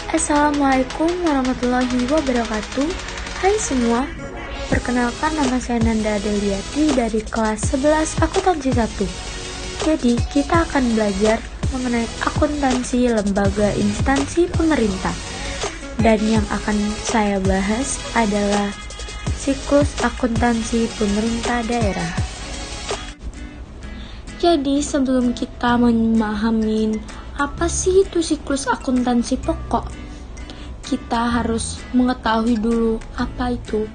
Assalamualaikum warahmatullahi wabarakatuh. Hai semua, perkenalkan nama saya Nanda Deliati dari kelas 11 akuntansi 1. Jadi kita akan belajar mengenai akuntansi lembaga instansi pemerintah. Dan yang akan saya bahas adalah siklus akuntansi pemerintah daerah. Jadi sebelum kita memahami apa sih itu siklus akuntansi pokok, kita harus mengetahui dulu apa itu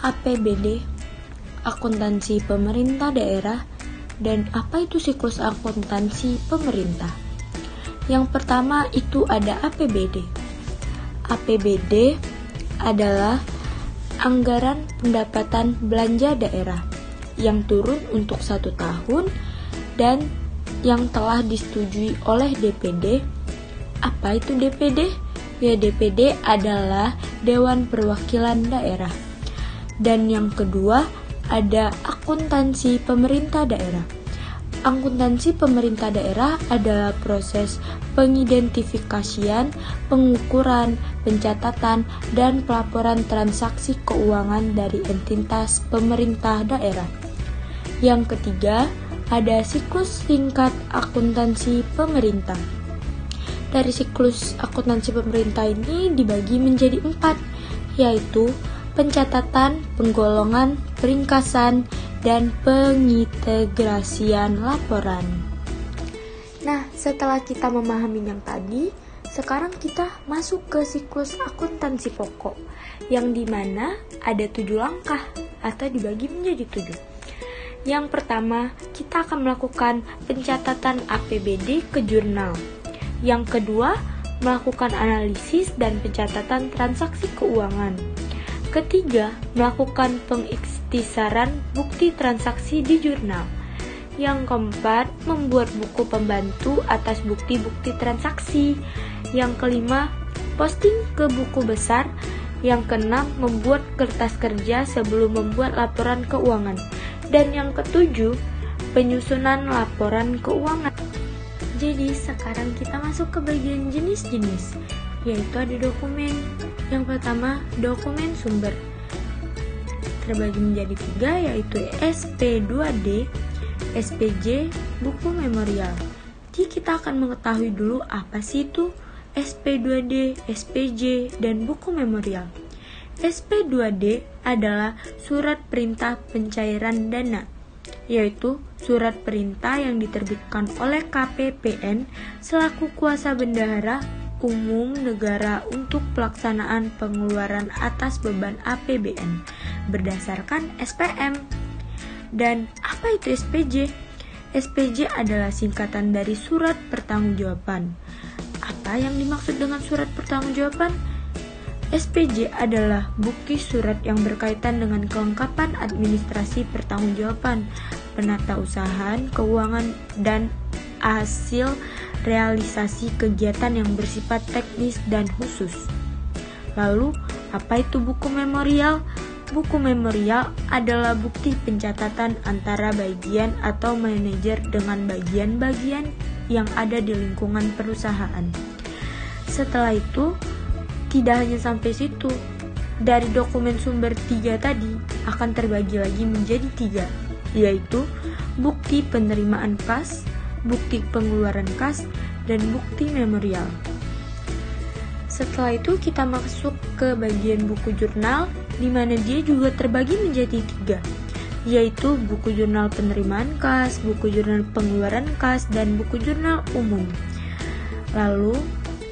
APBD, akuntansi pemerintah daerah, dan apa itu siklus akuntansi pemerintah. Yang pertama itu ada APBD. APBD adalah anggaran pendapatan belanja daerah yang turun untuk 1 tahun dan yang telah disetujui oleh DPD. Apa itu DPD? Ya, DPD adalah Dewan Perwakilan Daerah. Dan yang kedua ada akuntansi pemerintah daerah. Akuntansi pemerintah daerah adalah proses pengidentifikasian, pengukuran, pencatatan, dan pelaporan transaksi keuangan dari entitas pemerintah daerah. Yang ketiga ada siklus singkat akuntansi pemerintah. Dari siklus akuntansi pemerintah ini dibagi menjadi 4, yaitu pencatatan, penggolongan, peringkasan, dan pengintegrasian laporan. Nah, setelah kita memahami yang tadi, sekarang kita masuk ke siklus akuntansi pokok, yang dimana ada 7 langkah atau dibagi menjadi 7. Yang pertama, kita akan melakukan pencatatan APBD ke jurnal. Yang kedua, melakukan analisis dan pencatatan transaksi keuangan. Ketiga, melakukan pengikhtisaran bukti transaksi di jurnal. Yang keempat, membuat buku pembantu atas bukti-bukti transaksi. Yang kelima, posting ke buku besar. Yang keenam, membuat kertas kerja sebelum membuat laporan keuangan. Dan yang ketujuh, penyusunan laporan keuangan. Jadi sekarang kita masuk ke bagian jenis-jenis, yaitu ada dokumen. Yang pertama, dokumen sumber. Terbagi menjadi 3, yaitu SP2D, SPJ, buku memorial. Jadi kita akan mengetahui dulu apa sih itu SP2D, SPJ, dan buku memorial. SP2D adalah surat perintah pencairan dana, yaitu surat perintah yang diterbitkan oleh KPPN selaku kuasa bendahara umum negara untuk pelaksanaan pengeluaran atas beban APBN berdasarkan SPM. Dan apa itu SPJ? SPJ adalah singkatan dari surat pertanggungjawaban. Apa yang dimaksud dengan surat pertanggungjawaban? SPJ adalah bukti surat yang berkaitan dengan kelengkapan administrasi pertanggungjawaban, penatausahaan keuangan, dan hasil realisasi kegiatan yang bersifat teknis dan khusus. Lalu, apa itu buku memorial? Buku memorial adalah bukti pencatatan antara bagian atau manajer dengan bagian-bagian yang ada di lingkungan perusahaan. Setelah itu, tidak hanya sampai situ, dari dokumen sumber 3 tadi akan terbagi lagi menjadi 3, yaitu bukti penerimaan kas, bukti pengeluaran kas, dan bukti memorial. Setelah itu kita masuk ke bagian buku jurnal, di mana dia juga terbagi menjadi 3, yaitu buku jurnal penerimaan kas, buku jurnal pengeluaran kas, dan buku jurnal umum. Lalu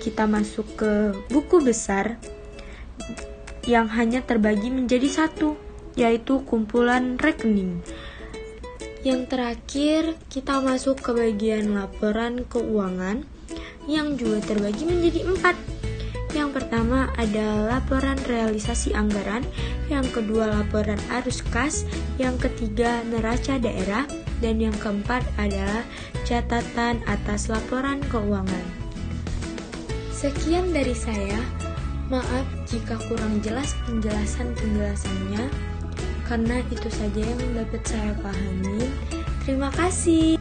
kita masuk ke buku besar yang hanya terbagi menjadi 1, yaitu kumpulan rekening. Yang terakhir, kita masuk ke bagian laporan keuangan yang juga terbagi menjadi 4. Yang pertama ada laporan realisasi anggaran, yang kedua laporan arus kas, yang ketiga neraca daerah, dan yang keempat adalah catatan atas laporan keuangan. Sekian dari saya, maaf jika kurang jelas penjelasannya, karena itu saja yang dapat saya pahami. Terima kasih.